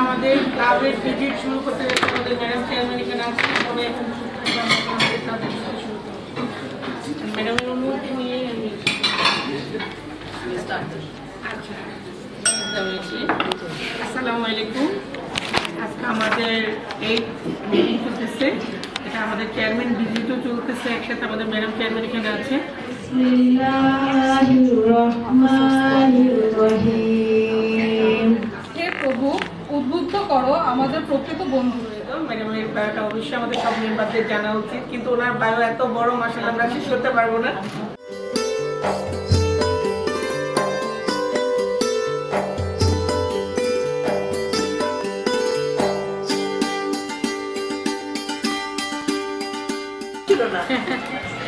আমাদের ক্লাবের ভিজিট শুরু করতে যাচ্ছে আমাদের ম্যাডাম চেয়ারম্যান এখানে আসছে, সবাই এখন আমাদের ক্লাবের ভিজিট শুরু করবো। ম্যাডামের অনুমতি নিয়ে আমি আচ্ছা আসসালামু আলাইকুম। আজকে আমাদের এই মিটিং চলতেছে, এটা আমাদের চেয়ারম্যান ভিজিটও চলতেছে, একসাথে আমাদের ম্যাডাম চেয়ারম্যান এখানে আছে। হে প্রভু, উদ্বুদ্ধ করো আমাদের প্রকৃত বন্ধু। ম্যাডামের বায়োটা অবশ্যই আমাদের সব মেম্বারদের জানা উচিত, কিন্তু ওনার বায়ো এত বড়, মাশাআল্লাহ আমরা শেষ করতে পারবো না।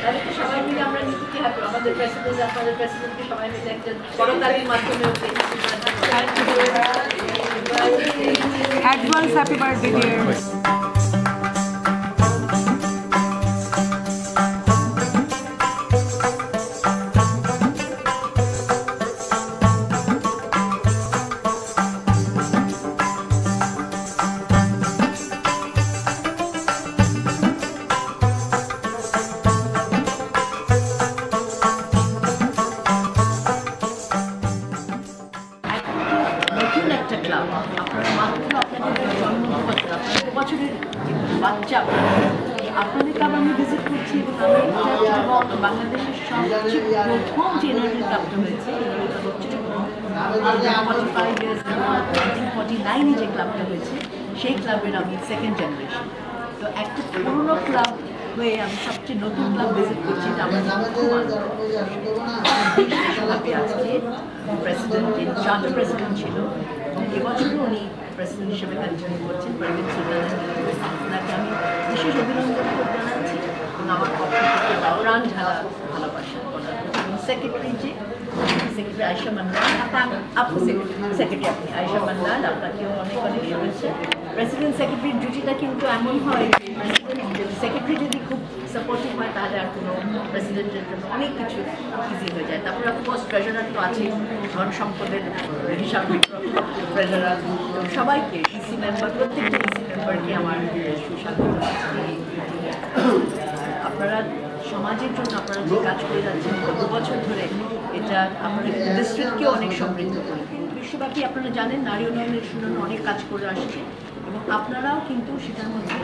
তাহলে তো সবাই মিলে আমরা নিতে কি হবে, আমাদের প্রেসিডেন্ট আপনাদের প্রেসিডেন্টকে সবাই মিলে একটা করতালির মাধ্যমে অ্যাডভান্স হ্যাপি বার্থডে ডিয়ার। নতুন একটা ক্লাব, আপনারা মাত্র আপনাদের জন্মপত্র, আপনাদের বছরের বাচ্চা আপনাদের ক্লাব আমি ভিজিট করছি এবং বাংলাদেশের সবচেয়ে প্রথম যে এনার্জি ক্লাবটা হয়েছে, যে ক্লাবটা হয়েছে সেই ক্লাবের আমি সেকেন্ড জেনারেশন। তো একটা পুরনো ক্লাব হয়ে আমি সবচেয়ে নতুন ক্লাব ভিজিট করছি, এটা আমার খুব আজকে প্রেসিডেন্ট চার্টার প্রেসিডেন্ট ছিল এবং এবছরও উনি প্রেসিডেন্ট হিসেবে কন্টিনিউ করছেন, পারভিন সুলতানা। ওনাকে আমি বিশেষ অভিনন্দন জানাচ্ছি এবং আমার পক্ষ থেকে প্রাণ ঢালা ভালোবাসা। এবং সেক্রেটারি আয়েশা মান্নান, আপু সেক্রেটারি আপনি আয়েশা মান্নান, আপনাকেও অনেক অনেক শুভেচ্ছা। প্রেসিডেন্ট সেক্রেটারির ডিউটিটা কিন্তু এমন হয়, সেক্রেটারি যদি খুব সাপোর্টিভ হয় তাহলে আর কোনো প্রেসিডেন্টের জন্য অনেক কিছু ইজি হয়ে যায়। তারপরে অফকোর্স ট্রেজারার তো আছে, ধন সম্পদের হিসাব ট্রেজারার, সবাইকে ডিসি মেম্বার, প্রত্যেকটা ডিসি মেম্বারকে আমার সুস্বাগত। আপনারা সমাজের জন্য আপনারা যে কাজ করে যাচ্ছেন গত বছর ধরে, এটা আমাদের ডিস্ট্রিক্টকেও অনেক সমৃদ্ধ করে। বিশ্বব্যাপী আপনারা জানেন নারী উন্নয়নের জন্য অনেক কাজ করে আসছে এবং আপনারাও কিন্তু সেটার মধ্যে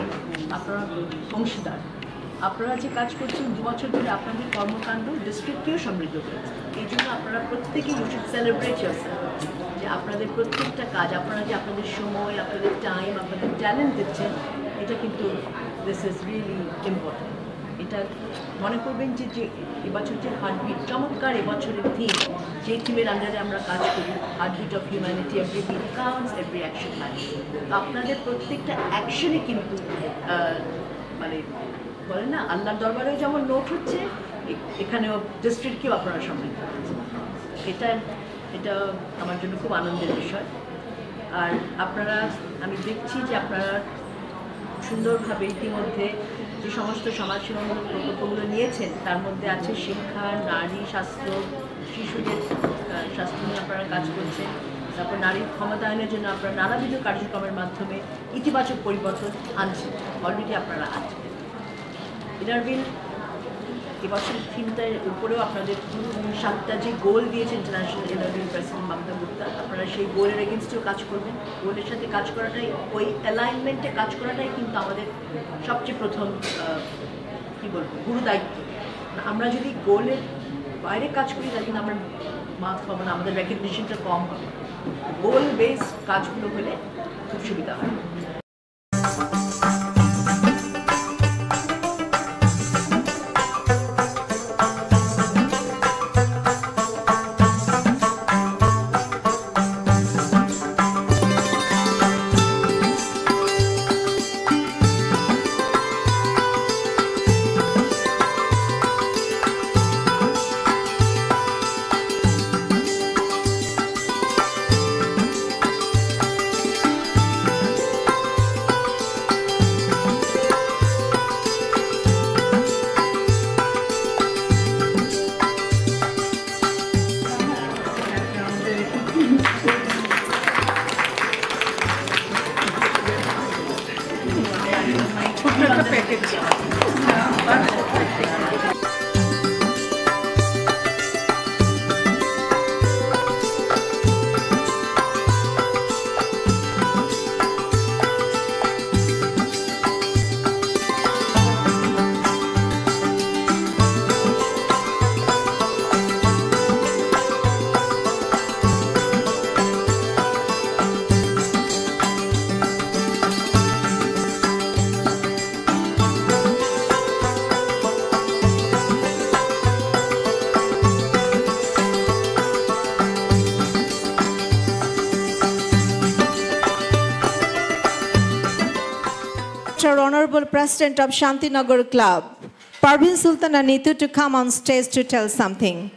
আপনারা অংশীদার। আপনারা যে কাজ করছেন 2 বছর ধরে, আপনাদের কর্মকাণ্ড ডিস্ট্রিক্টকেও সমৃদ্ধ করেছে। এই জন্য আপনারা প্রত্যেকেই ইউ শুড সেলিব্রেট ইয়োরসেলফ যে আপনাদের প্রত্যেকটা কাজ, আপনারা যে আপনাদের সময়, আপনাদের টাইম, আপনাদের ট্যালেন্ট দিচ্ছেন, এটা কিন্তু দিস ইজ রিয়েলি ইম্পর্টেন্ট। এটা মনে করবেন যে এবছর যে হার্টবিট, চমৎকার এবছরের থিম, যে থিমের আন্ডারে আমরা কাজ করি, heartbeat of humanity, every beat counts, every action matters. তো আপনাদের প্রত্যেকটা অ্যাকশনে কিন্তু মানে বলেন না, আল্লাহর দরবারেও যেমন নোট হচ্ছে, এখানেও ডিস্ট্রিক্টকেও আপনারা সমৃদ্ধ হচ্ছে। এটা আমার জন্য খুব আনন্দের বিষয়। আর আপনারা, আমি দেখছি যে আপনারা সুন্দরভাবে ইতিমধ্যে যে সমস্ত সমাজসেবামূলক প্রকল্পগুলো নিয়েছেন, তার মধ্যে আছে শিক্ষা, নারী স্বাস্থ্য, শিশুদের স্বাস্থ্য নিয়ে আপনারা কাজ করছেন। তারপর নারীর ক্ষমতায়নের জন্য আপনারা নানাবিধ কার্যক্রমের মাধ্যমে ইতিবাচক পরিবর্তন আনছেন, অলরেডি আপনারা আছেন। ইনারভিল এবছরের থিমটার উপরেও আপনাদের 7টা যে গোল দিয়েছে international Inner Wheel president Mamata Gupta, আপনারা সেই গোলের এগেনস্টেও কাজ করবেন। গোলের সাথে কাজ করাটাই, ওই অ্যালাইনমেন্টে কাজ করাটাই কিন্তু আমাদের সবচেয়ে প্রথম কী বলবো গুরু দায়িত্ব। আমরা যদি গোলের বাইরে কাজ করি তাহলে কিন্তু আমরা মার্কস পাবো না, আমাদের রেকগনিশনটা কম হবে। গোল বেস কাজগুলো হলে খুব সুবিধা হয়। our Honorable President of Shantinagar Club, Parveen Sultana Neetu, to come on stage to tell something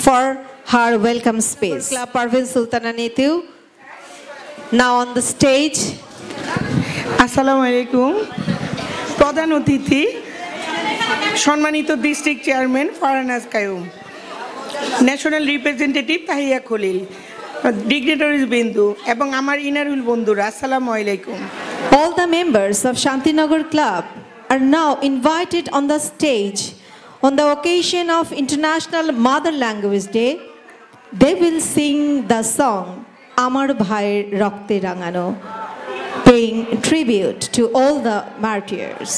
for her welcome speech. Club Parveen Sultana Neetu, now on the stage. আসসালামু আলাইকুম প্রধান অতিথি সম্মানিত district chairman Farhanaz Kayum national representative Tahiya Khalil dignitaries বিন্দু এবং আমার ইনারুল বন্ধুরা আসসালামু আলাইকুম All the members of Shantinagar Club are now invited on the stage on the occasion of International Mother Language Day. They will sing the song Amar Bhaiyer Rokte Rangano, paying tribute to all the martyrs.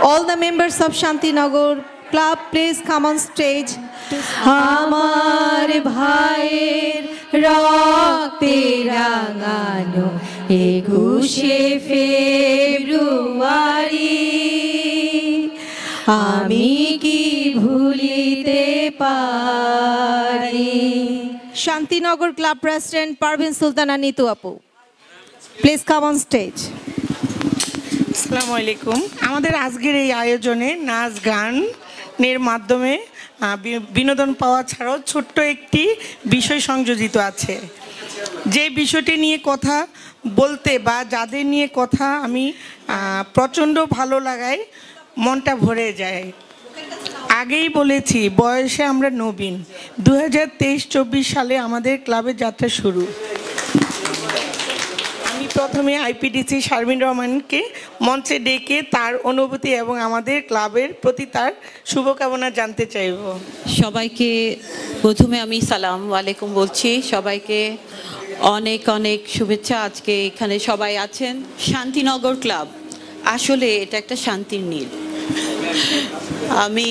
All the members of Shantinagar Club, please come on stage. Amar Bhaiyer Rokte Rangano, 21 February, আমি কি ভুলিতে পারি? Shantinagar Club President Parveen Sultana Neetu Apu, please come on stage. আসসালামু আলাইকুম আমাদের আজকের এই আয়োজনে নাচ গানের মাধ্যমে বিনোদন পাওয়া ছাড়াও ছোট্ট একটি বিষয় সংযোজিত আছে যে বিষয়টি নিয়ে কথা বলতে বা যাদের নিয়ে কথা আমি প্রচণ্ড ভালো লাগায় মনটা ভরে যায় আগেই বলেছি বয়সে আমরা নবীন 2023-24 সালে আমাদের ক্লাবের যাত্রা শুরু আমি প্রথমে আইপিডিসি শারমিন রহমানকে মঞ্চে ডেকে তার অনুভূতি এবং আমাদের ক্লাবের প্রতি তার শুভকামনা জানতে চাইব সবাইকে প্রথমে আমি সালাম আলাইকুম বলছি সবাইকে অনেক অনেক শুভেচ্ছা আজকে এখানে সবাই আছেন শান্তিনগর ক্লাব আসলে এটা একটা শান্তির নীড় আমি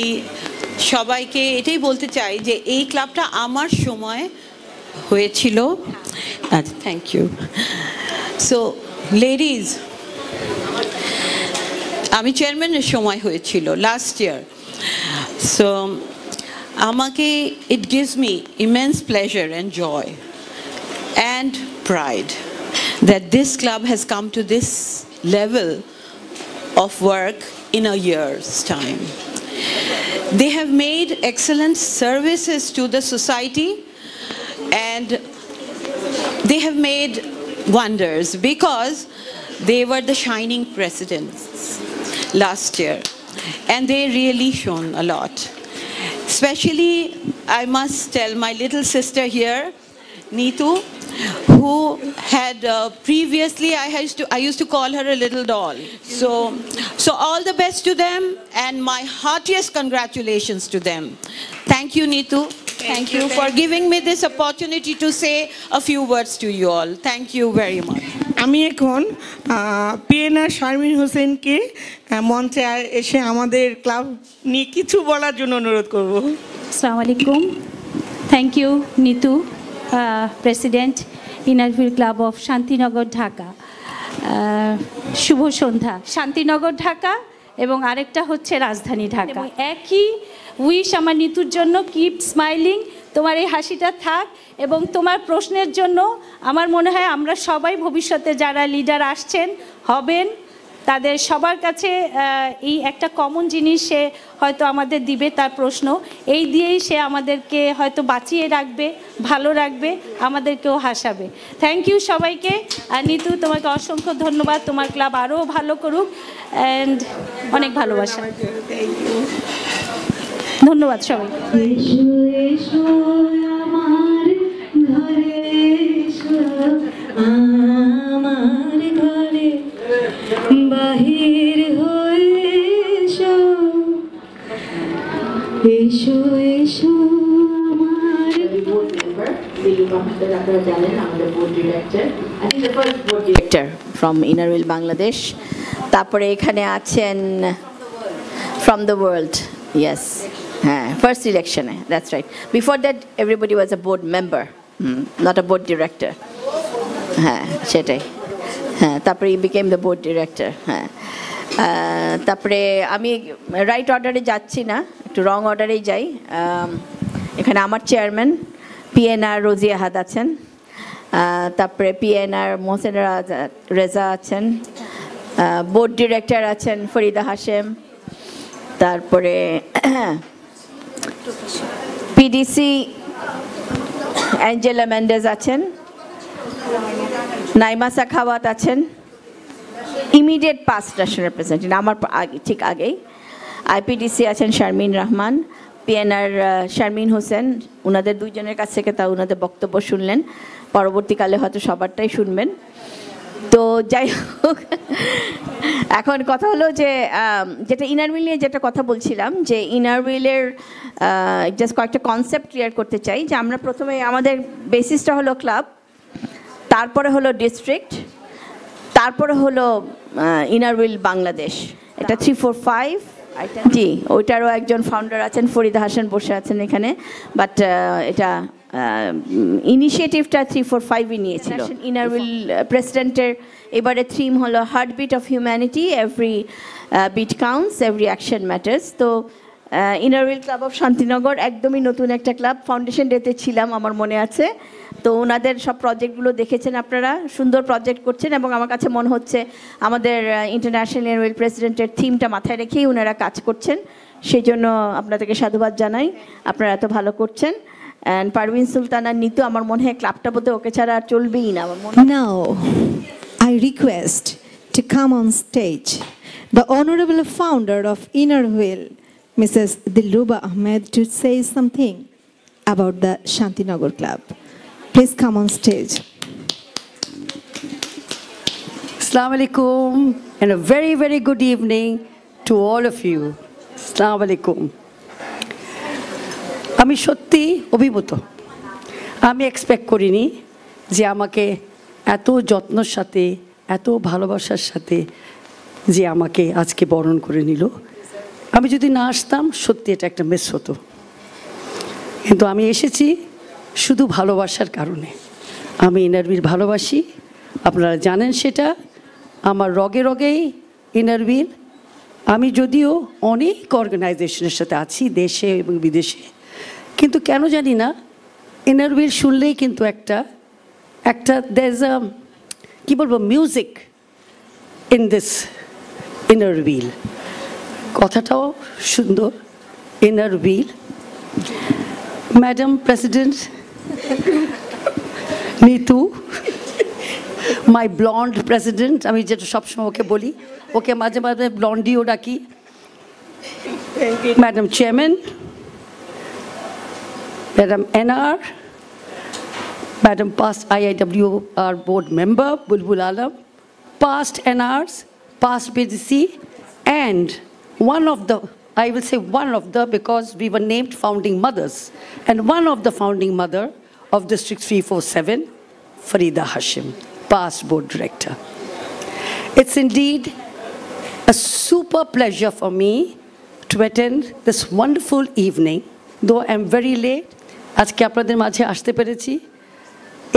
সবাইকে এটাই বলতে চাই যে এই ক্লাবটা আমার সময় হয়েছিল আচ্ছা থ্যাংক ইউ সো লেডিজ আমি চেয়ারম্যানের সময় হয়েছিল লাস্ট ইয়ার সো আমাকে it gives me immense pleasure and joy and pride that this club has come to this level of work in a year's time. They have made excellent services to the society and they have made wonders because they were the shining presidents last year and they really shone a lot. Especially, I must tell my little sister here, Neetu, who had previously I used to call her a little doll. So all the best to them and my heartiest congratulations to them. Thank you, Neetu. Thank you for giving me this opportunity to say a few words to you all. Thank you very much. আমি এখন PNR Sharmin হোসেনকে মঞ্চে এসে আমাদের club নিয়ে কিছু বলার জন্য অনুরোধ করব আসসালামু আলাইকুম thank you Nitu president Inner Wheel club of Shantinagar Dhaka শুভ সন্ধ্যা শান্তিনগর ঢাকা এবং আরেকটা হচ্ছে রাজধানী ঢাকা এবং একই উইশ আমার নিতুর জন্য কিপ স্মাইলিং তোমার এই হাসিটা থাক এবং তোমার প্রশ্নের জন্য আমার মনে হয় আমরা সবাই ভবিষ্যতে যারা লিডার আসছেন হবেন তাদের সবার কাছে এই একটা কমন জিনিস সে হয়তো আমাদের দিবে তার প্রশ্ন এই দিয়েই সে আমাদেরকে হয়তো বাঁচিয়ে রাখবে ভালো রাখবে আমাদেরকেও হাসাবে থ্যাংক ইউ সবাইকে আর নিতু তোমাকে অসংখ্য ধন্যবাদ তোমার ক্লাব আরও ভালো করুক অ্যান্ড অনেক ভালোবাসা ধন্যবাদ সবাইকে বাহির হয়ে এসো এসো এসো আমার আপনারা জানেন আমাদের board director I think the first board director from Inner Wheel Bangladesh তারপরে এখানে আছেন ফ্রম দ্য ওয়ার্ল্ড ইয়েস হ্যাঁ ফার্স্ট ইলেকশনে that's right before that everybody was a board member not a board director হ্যাঁ সেটাই হ্যাঁ তারপরে he became the board director হ্যাঁ তারপরে আমি রাইট অর্ডারে যাচ্ছি না একটু রং অর্ডারেই যাই এখানে আমার চেয়ারম্যান পিএনআর রোজি আহাদ আছেন তারপরে পিএনআর মোহসেন রেজা আছেন বোর্ড ডিরেক্টর আছেন ফরিদা হাশেম, তারপরে পিডিসি অ্যাঞ্জেলা মেন্ডেজ আছেন, নাইমা সাখাওয়াত আছেন, ইমিডিয়েট পাস্ট রিপ্রেজেন্টেটিভ আমার ঠিক আগেই। আইপিডিসি আছেন শারমিন রহমান, পিএনআর শারমিন হোসেন, ওনাদের দুইজনের কাছ থেকে তা ওনাদের বক্তব্য শুনলেন, পরবর্তীকালে হয়তো সবারটাই শুনবেন। তো যাই হোক, এখন কথা হলো যে যেটা ইনার হুইল নিয়ে যেটা কথা বলছিলাম, যে ইনার হুইলের জাস্ট কয়েকটা কনসেপ্ট ক্লিয়ার করতে চাই। যে আমরা প্রথমে আমাদের বেসিসটা হলো ক্লাব, তারপরে হলো ডিস্ট্রিক্ট, তারপরে হলো ইনার হুইল বাংলাদেশ। এটা 345, জি ওইটারও একজন ফাউন্ডার আছেন ফরিদা হাসান বসে আছেন এখানে, বাট এটা ইনিশিয়েটিভটা 345ই নিয়েছিল। ইনার হুইল প্রেসিডেন্টের এবারে থিম হলো heartbeat of humanity, every beat counts, every action matters. তো inner wheel club of Shantinagar একদমই নতুন একটা ক্লাব, ফাউন্ডেশন ডেতে ছিলাম আমার মনে আছে। তো ওনাদের সব প্রজেক্টগুলো দেখেছেন আপনারা, সুন্দর প্রজেক্ট করছেন, এবং আমার কাছে মনে হচ্ছে আমাদের ইন্টারন্যাশনাল ইনার হুইল প্রেসিডেন্টের থিমটা মাথায় রেখেই ওনারা কাজ করছেন। সেই জন্য আপনাদেরকে সাধুবাদ জানাই, আপনারা এত ভালো করছেন। অ্যান্ড পারভিন সুলতানা নিতু, আমার মনে হয় ক্লাবটা বোধ ওকে ছাড়া আর চলবেই না আমার মনে হয়। Now, I request to come on stage the honorable founder of Inner Wheel, Mrs. Dilruba Ahmed, to say something about the Shantinagar Club. Please come on stage. Assalamu alaikum and a very, very good evening to all of you. Assalamu alaikum. আমি সত্যি অভিভূত, আমি expect করিনি যে আমাকে এত যত্নর সাথে, এত ভালোবাসার সাথে যে আমাকে আজকে বরণ করে নিল। আমি যদি না আসতাম সত্যি এটা একটা মিস হতো, কিন্তু আমি এসেছি শুধু ভালোবাসার কারণে। আমি ইনার হুইল ভালোবাসি, আপনারা জানেন সেটা, আমার রগে রগেই ইনার হুইল। আমি যদিও অনেক অর্গানাইজেশনের সাথে আছি দেশে এবং বিদেশে, কিন্তু কেন জানি না ইনার হুইল শুনলেই কিন্তু একটা দেয়ার ইজ আ কী বলবো music in this inner wheel. কথাটাও সুন্দর, inner wheel. Madam president Nitu, my blond president, আমি যেটা সবসময় ওকে বলি, ওকে মাঝে মাঝে ব্লন্ডিও ডাকি। Madam chairman, Madam NR, Madam past IIWR board member, Bulbul Alam, past NRs, past BDC, and one of the, I will say one of the, because we were named founding mothers, and one of the founding mother of District 347, Farida Hashim, past board director. It's indeed a super pleasure for me to attend this wonderful evening, though I'm very late. আজকে আপনাদের মাঝে আসতে পেরেছি।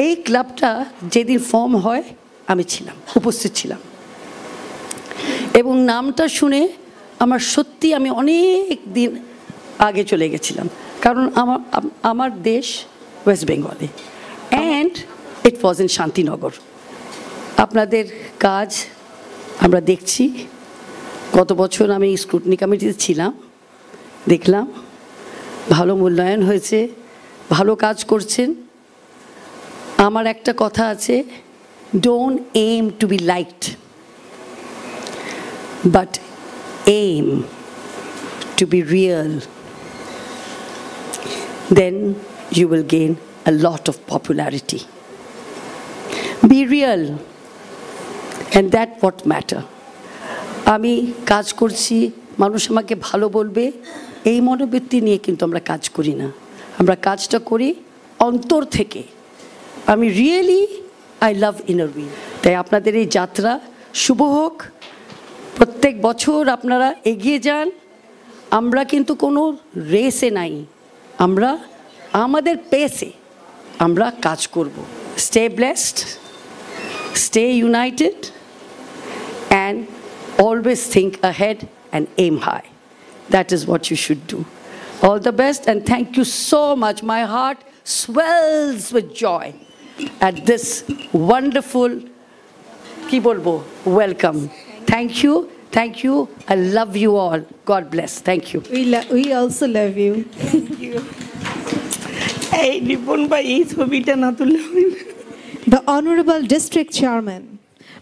এই ক্লাবটা যেদিন form হয় আমি ছিলাম, উপস্থিত ছিলাম, এবং নামটা শুনে আমার সত্যি আমি অনেক দিন আগে চলে গেছিলাম, কারণ আমার দেশ ওয়েস্ট বেঙ্গলে, and it was in Shantinagar. আপনাদের কাজ আমরা দেখছি, গত বছর আমি স্ক্রুটনি কমিটিতে ছিলাম, দেখলাম ভালো মূল্যায়ন হয়েছে, ভালো কাজ করছেন। আমার একটা কথা আছে, don't aim to be liked, but aim to be real, then you will gain a lot of popularity. Be real and that what matter. আমি কাজ করছি, মানুষ আমাকে ভালো বলবে, এই মনোবৃত্তি নিয়ে কিন্তু আমরা কাজ করি না, আমরা কাজটা করি অন্তর থেকে। আমি really I love inner wheel. তাই আপনাদের এই যাত্রা শুভ হোক, প্রত্যেক বছর আপনারা এগিয়ে যান। আমরা কিন্তু কোনো রেসে নাই, আমরা আমাদের পেসে আমরা কাজ করব। Stay blessed, stay United, and always think ahead and aim high. That is what you should do. All the best, and thank you so much. My heart swells with joy at this wonderful, ki bolbo, welcome. Thank you. Thank you. I love you all. God bless. Thank you. We also love you. এই রিপন ভাই এই ছবিটা না তুললে হবে না। The Honorable District Chairman,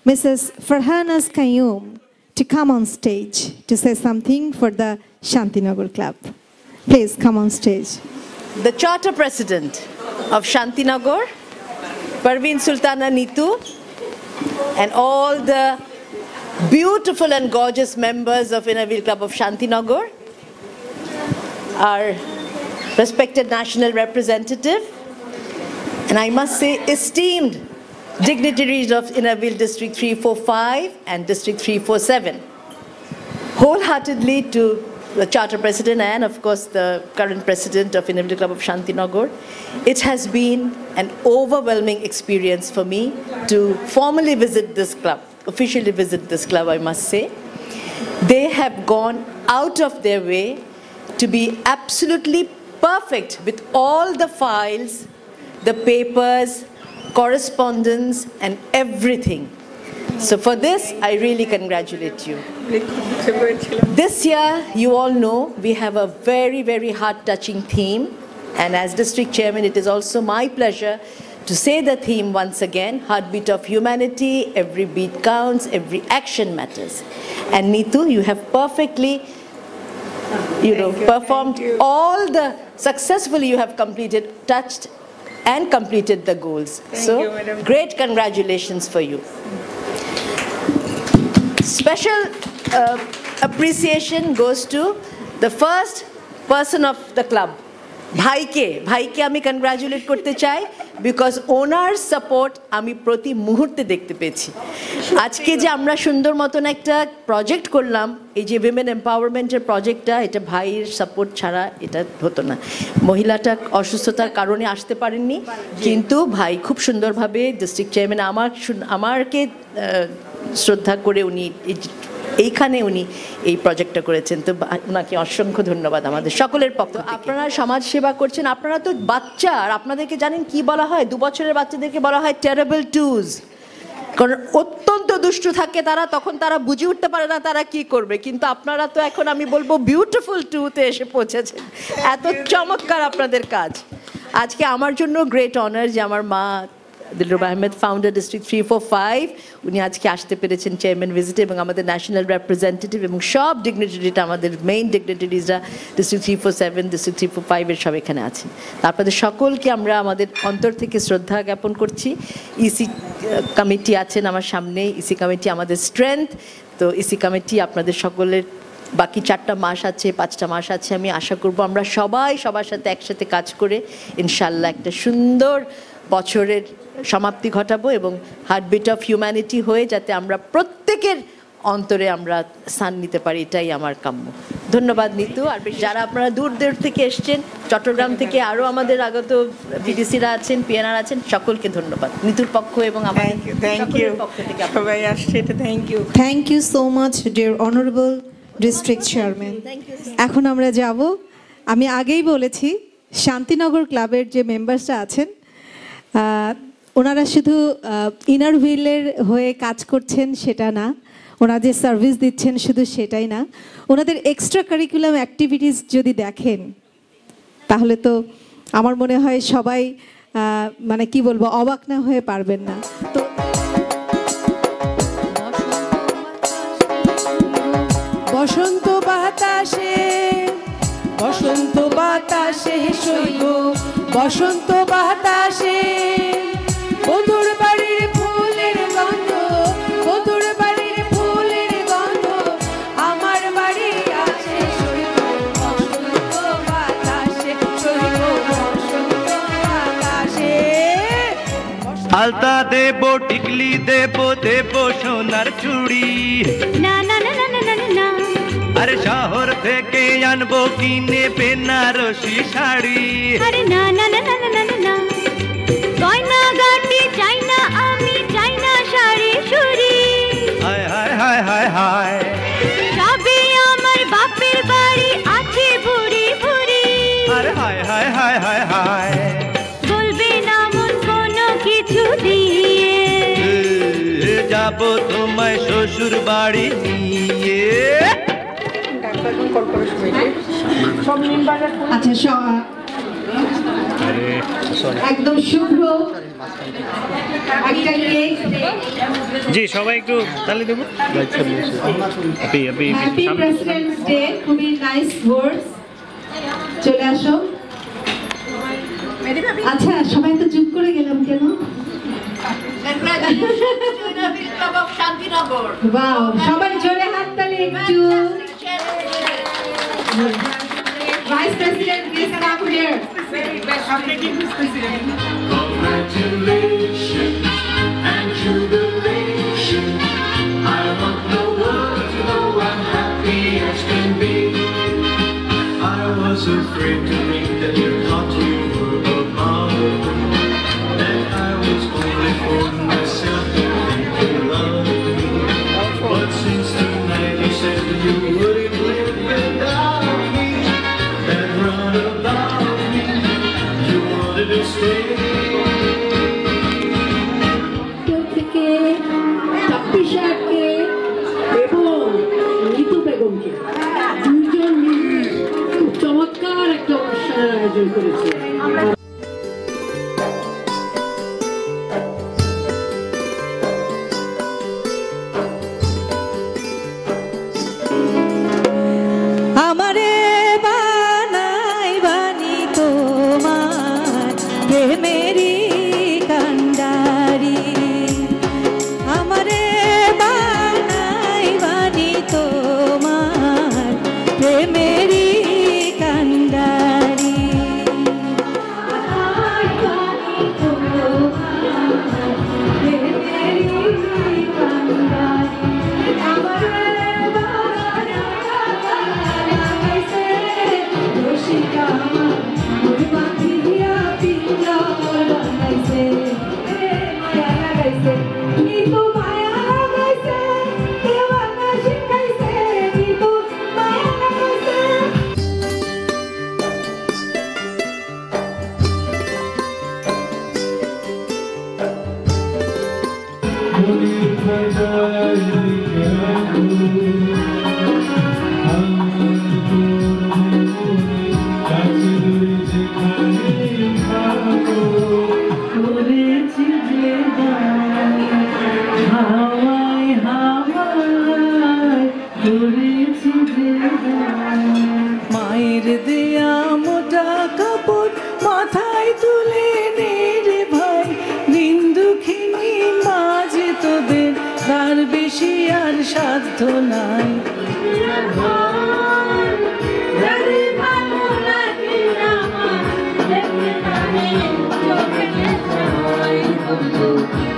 Mrs. Farhanas Qayyum, to come on stage to say something for the Shantinagar Club. Please come on stage. The Charter President of Shantinagar, Parveen Sultana Neetu, and all the beautiful and gorgeous members of Inner Wheel Club of Shantinagar, our respected national representative, and I must say esteemed dignitaries of Inner Wheel District 345 and District 347. Wholeheartedly to the Charter President and of course the current President of Inner Wheel Club of Shantinagar, it has been an overwhelming experience for me to formally visit this club, officially visit this club, I must say. They have gone out of their way to be absolutely perfect with all the files, the papers, correspondence, and everything. So for this, I really congratulate you. This year, you all know, we have a very, very heart-touching theme. And as district chairman, it is also my pleasure to say the theme once again, Heartbeat of Humanity, every beat counts, every action matters. And Neetu, you have perfectly performed all the, successfully you have completed, touched and completed the goals. So, great congratulations for you. Special appreciation goes to the first person of the club, ভাইকে আমি congratulate করতে চাই because owner support আমি প্রতি মুহূর্তে দেখতে পেয়েছি। আজকে যে আমরা সুন্দর মতন একটা প্রজেক্ট করলাম, এই যে উইমেন এম্পাওয়ারমেন্টের প্রজেক্টটা, এটা ভাইয়ের সাপোর্ট ছাড়া এটা হতো না। মহিলাটা অসুস্থতার কারণে আসতে পারেননি, কিন্তু ভাই খুব সুন্দরভাবে ডিস্ট্রিক্ট চেয়ারম্যান আমাকে শ্রদ্ধা করে উনি এইখানে উনি এই প্রজেক্টটা করেছেন, তো ওনাকে অসংখ্য ধন্যবাদ আমাদের সকলের পক্ষ থেকে। আপনারা সমাজ সেবা করছেন, আপনারা তো বাচ্চা, আর আপনাদেরকে জানেন কি বলা হয়, 2 বছরের বাচ্চাদেরকে বলা হয় টেরেবল টুজ, কারণ অত্যন্ত দুষ্টু থাকে তারা, তখন তারা বুঝে উঠতে পারে না তারা কি করবে, কিন্তু আপনারা তো এখন আমি বলবো বিউটিফুল টুতে এসে পৌঁছেছেন, এত চমৎকার আপনাদের কাজ। আজকে আমার জন্য গ্রেট অনার যে আমার মা দিলরুবা আহমেদ, ফাউন্ডার ডিস্ট্রিক্ট 345, উনি আজকে আসতে পেরেছেন চেয়ারম্যান ভিজিটে, এবং আমাদের ন্যাশনাল রিপ্রেজেন্টেটিভ এবং সব ডিগনিটারিটা, আমাদের মেইন ডিগনিটারিজরা ডিস্ট্রিক্ট 347, ডিস্ট্রিক্ট 345 সব এখানে আছেন। আপনাদের সকলকে আমরা আমাদের অন্তর থেকে শ্রদ্ধা জ্ঞাপন করছি। ইসি কমিটি আছেন আমার সামনে, ইসি কমিটি আমাদের স্ট্রেংথ, তো ইসি কমিটি আপনাদের সকলের বাকি 4টা মাস আছে, 5টা মাস আছে, আমি আশা করব আমরা সবার সাথে একসাথে কাজ করে ইনশাল্লাহ একটা সুন্দর বছরের সমাপ্তি ঘটাবো, এবং হার্টবিট অফ হিউম্যানিটি হয়ে যাতে আমরা প্রত্যেকের অন্তরে আমরা স্থান নিতে পারি, এটাই আমার কাম্য। ধন্যবাদ নিতু। আর যারা আপনারা দূর দূর থেকে এসছেন, চট্টগ্রাম থেকে আরও আমাদের আগত বিডিসিরা আছেন, পিএনআর আছেন, সকলকে ধন্যবাদ নিতুর পক্ষ এবং আমার পক্ষ থেকে সবাই আসছে, এটা thank you. Thank you so much, dear honorable district chairman. এখন আমরা যাব, আমি আগেই বলেছি শান্তিনগর ক্লাবের যে মেম্বার্সরা আছেন ওনারা শুধু ইনার হুইলের হয়ে কাজ করছেন সেটা না, ওনারা যে সার্ভিস দিচ্ছেন শুধু সেটাই না, ওনাদের এক্সট্রা কারিকুলাম অ্যাক্টিভিটিস যদি দেখেন তাহলে তো আমার মনে হয় সবাই মানে কি বলবো, অবাক না হয়ে পারবেন না। তো বসন্ত বাতাসে, বসন্ত বাতাসে সইব, বসন্ত বাতাসে বধুর বাড়ির ফুলের গন্ধ, বধুর বাড়ির ফুলের গন্ধ আমার বাড়ি আছে সইব, বসন্ত বাতাসে সইব, বসন্ত বাতাসে। আলতা দেব, টিকলি দেব, দেব সোনার চুড়ি, না না না না না না, আরে শহর থেকে আনবো কিনে বেনারসি শাড়ি, আরে না না না না না না, গয়না গাটি চাই না আমি, চাই না শাড়ি সুরি, হায় হায় হায় হায় হায়, সবে আমার বাপের বাড়ি আছে ভুরি ভুরি, আরে হায় হায় হায় হায় হায়, বলবে না মন কোনো কিছু দিয়ে, যা যাব তোমায় শ্বশুর বাড়ি নিয়ে। আচ্ছা একদম শুভ্র একটা কেক। জি সবাই একটু তালি দেবো। হ্যাপি প্রেসিডেন্টস ডে, খুবই নাইস ওয়ার্ডস। চলে আসো। আচ্ছা সবাই তো চুপ করে গেলাম কেন? ওয়াও, সবাই জোরে হাততালি একটু। Vice President, please come here. Congratulations and jubilation. I want the world to know I'm happy as can be. I was afraid to read that you thought you were above, that I was only for myself and you loved me. But since tonight you said you wouldn't live without me, that run about me, you wanted to stay. থেকে চাপ্পি সাহেবকে এবং ঋতু বেগমকে দুইজন মিলে খুব চমৎকার একটা অনুষ্ঠানের আয়োজন করেছে। আমারে বানাই বানি তোমার প্রেমেরই কান্ডারি, আমারে বানাই বানি তোমার প্রেমেরই কান্ডারি। মায়ের দেয়া মোটা কাপড় মাথায় তুলে নে রে ভাই, দিন দুঃখিনী মাঝে তোদের তার বেশি আর সাধ্য নাই।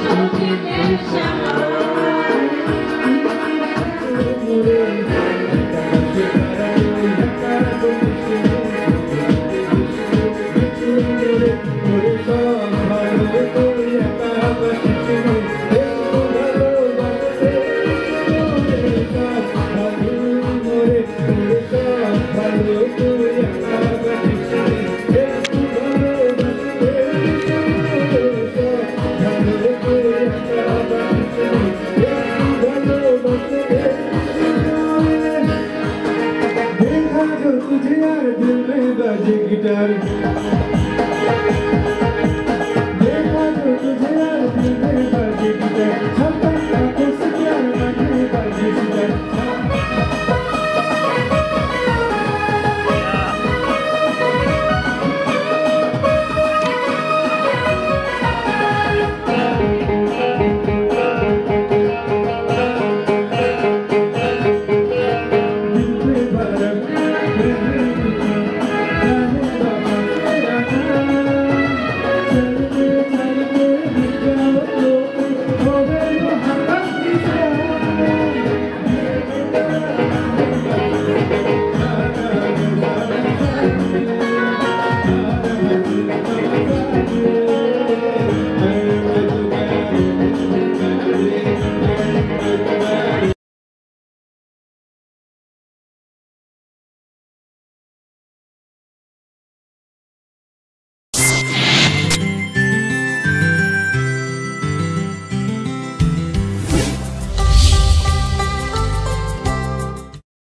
Children,